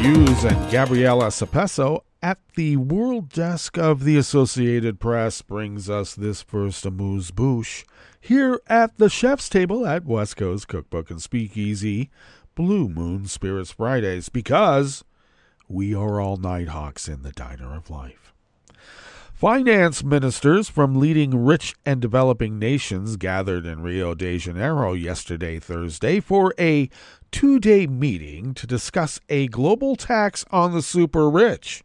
Hughes and Gabriela Cepeso at the World Desk of the Associated Press brings us this first amuse-bouche here at the Chef's Table at West Coast Cookbook and Speakeasy, Blue Moon Spirits Fridays, because we are all night hawks in the diner of life. Finance ministers from leading rich and developing nations gathered in Rio de Janeiro yesterday, Thursday, for a 2-day meeting to discuss a global tax on the super rich,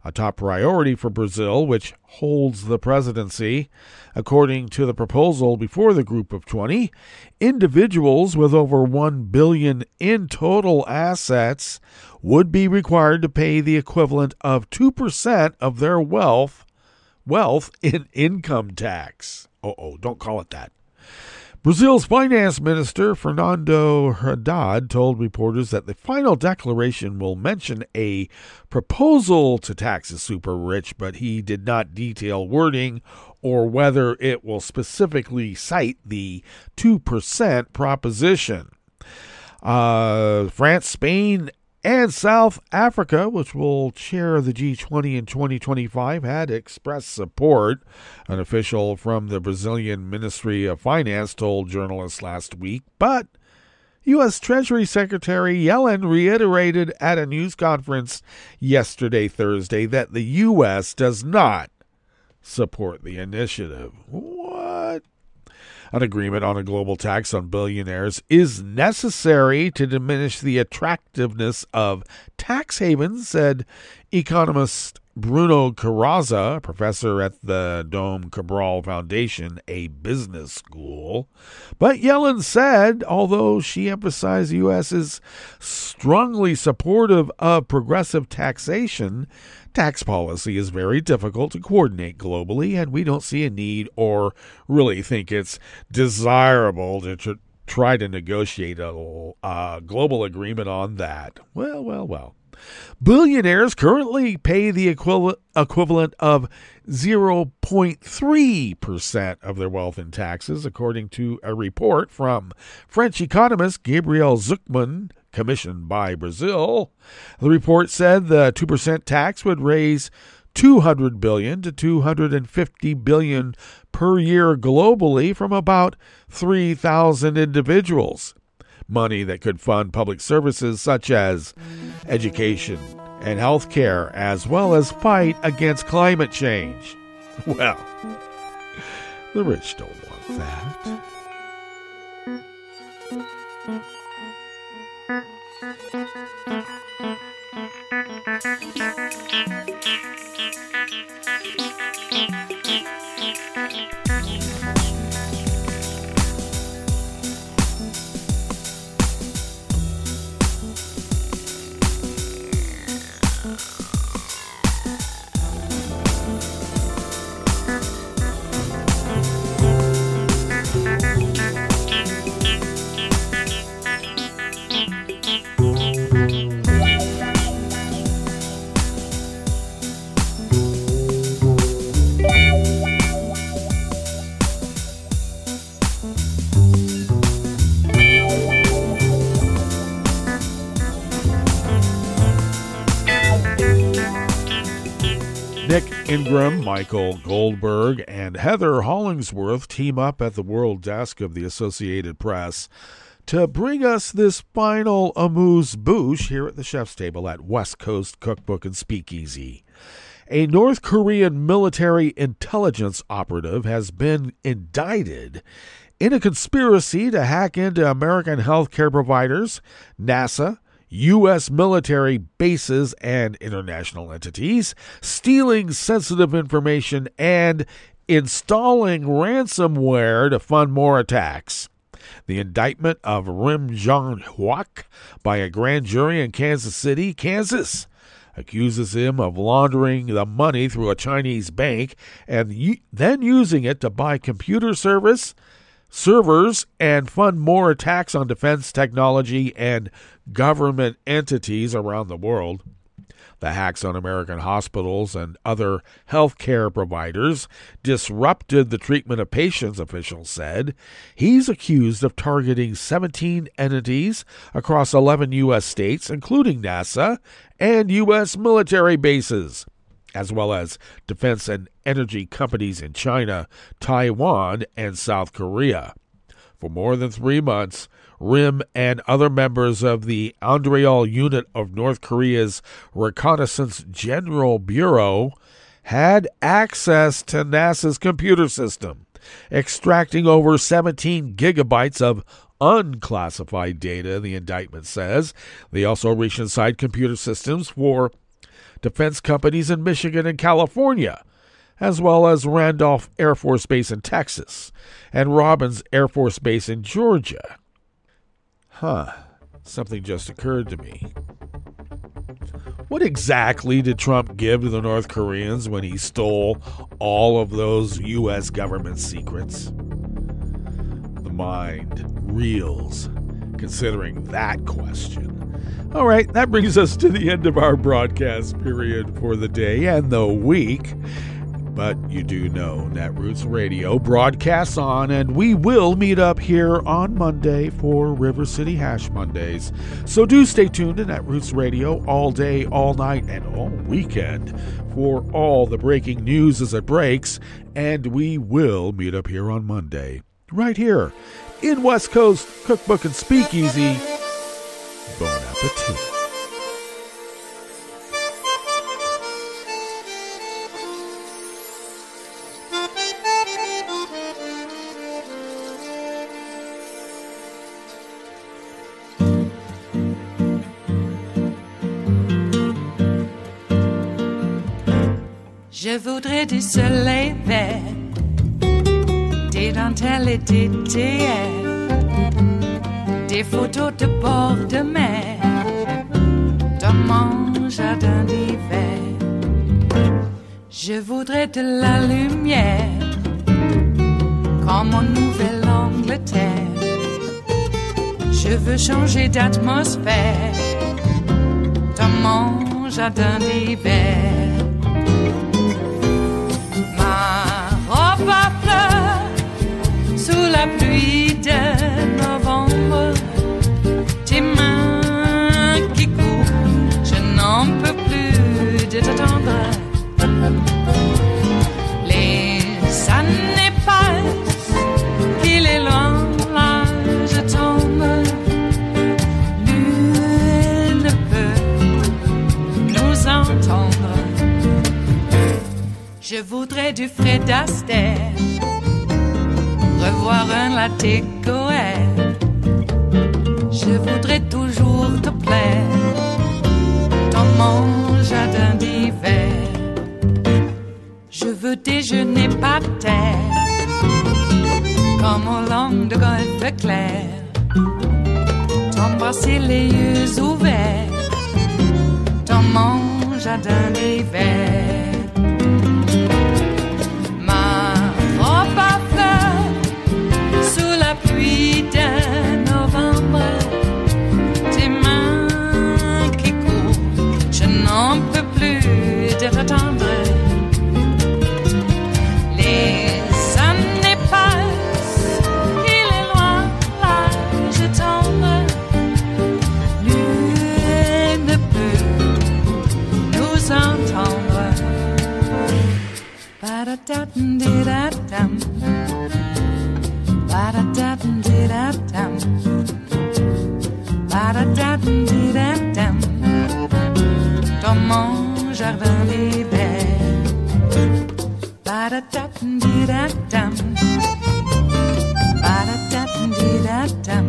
a top priority for Brazil, which holds the presidency. According to the proposal before the Group of 20, individuals with over $1 billion in total assets would be required to pay the equivalent of 2% of their wealth in income tax. Don't call it that. Brazil's finance minister, Fernando Haddad, told reporters that the final declaration will mention a proposal to tax the super rich, but he did not detail wording or whether it will specifically cite the 2% proposition. France, Spain, and South Africa, which will chair the G20 in 2025, had expressed support. An official from the Brazilian Ministry of Finance told journalists last week, but U.S. Treasury Secretary Yellen reiterated at a news conference yesterday, Thursday, that the U.S. does not support the initiative. What? An agreement on a global tax on billionaires is necessary to diminish the attractiveness of tax havens, said economist Bruno Carrazza, professor at the Dom Cabral Foundation, a business school. But Yellen said, although she emphasized the U.S. is strongly supportive of progressive taxation, tax policy is very difficult to coordinate globally, and we don't see a need or really think it's desirable to try to negotiate a global agreement on that. Well. Billionaires currently pay the equivalent of 0.3% of their wealth in taxes, according to a report from French economist Gabriel Zucman, commissioned by Brazil. The report said the 2% tax would raise $200 billion to $250 billion per year globally from about 3,000 individuals. Money that could fund public services such as education and health care, as well as fight against climate change. Well, the rich don't want that. Nick Ingram, Michael Goldberg, and Heather Hollingsworth team up at the World Desk of the Associated Press to bring us this final amuse-bouche here at the chef's table at West Coast Cookbook and Speakeasy. A North Korean military intelligence operative has been indicted in a conspiracy to hack into American healthcare providers, NASA, U.S. military bases and international entities, stealing sensitive information, and installing ransomware to fund more attacks. The indictment of Rim Jong-hyuk by a grand jury in Kansas City, Kansas, accuses him of laundering the money through a Chinese bank and then using it to buy computer servers and fund more attacks on defense technology and government entities around the world. The hacks on American hospitals and other healthcare providers disrupted the treatment of patients, officials said. He's accused of targeting 17 entities across 11 U.S. states, including NASA and U.S. military bases, as well as defense and energy companies in China, Taiwan, and South Korea. For more than 3 months, Rim and other members of the Andreol unit of North Korea's Reconnaissance General Bureau had access to NASA's computer system, extracting over 17 gigabytes of unclassified data, the indictment says. They also reached inside computer systems for defense companies in Michigan and California, as well as Randolph Air Force Base in Texas and Robbins Air Force Base in Georgia. Something just occurred to me. What exactly did Trump give to the North Koreans when he stole all of those U.S. government secrets? The mind reels considering that question. All right, that brings us to the end of our broadcast period for the day and the week. But you do know Netroots Radio broadcasts on, and we will meet up here on Monday for River City Hash Mondays. So do stay tuned to Netroots Radio all day, all night, and all weekend for all the breaking news as it breaks. And we will meet up here on Monday, right here in West Coast Cookbook and Speakeasy. Bon appetit. Je voudrais du soleil vert, des dentelles et des théières, des photos de bord de mer, dans mon jardin d'hiver. Je voudrais de la lumière, comme en Nouvelle-Angleterre. Je veux changer d'atmosphère, dans mon jardin d'hiver. Ma fleur sous la pluie de novembre, tes mains qui courent, je n'en peux plus de t'attendre. Les années passent, qu'il est loin, là je tombe. Nul ne peut nous entendre. Je voudrais du Fred Astaire, revoir un latte Goël. Je voudrais toujours te plaire dans mon jardin d'hiver. Je veux déjeuner par terre, comme au long de golfe clair, t'embrasser les yeux ouverts dans mon jardin d'hiver. Pluie de novembre, tes mains qui courent, je n'en peux plus de t'attendre. Les années passent, il est loin, là je tombe. Nul ne peut nous entendre. Ba-da-da-dum-di-da-dum. Ba-da-da-dum-di-da-dum. Ba-da-da-dum-di-da-dum. Dans mon jardin d'hiver. Ba-da-da-dum-di-da-dum. Ba-da-da-dum-di-da-dum.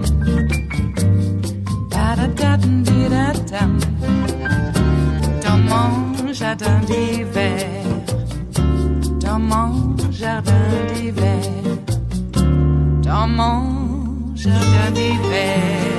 Ba-da-da-dum-di-da-dum. Dans mon jardin d'hiver. Dans mon jardin d'hiver. Dans mon jardin d'hiver.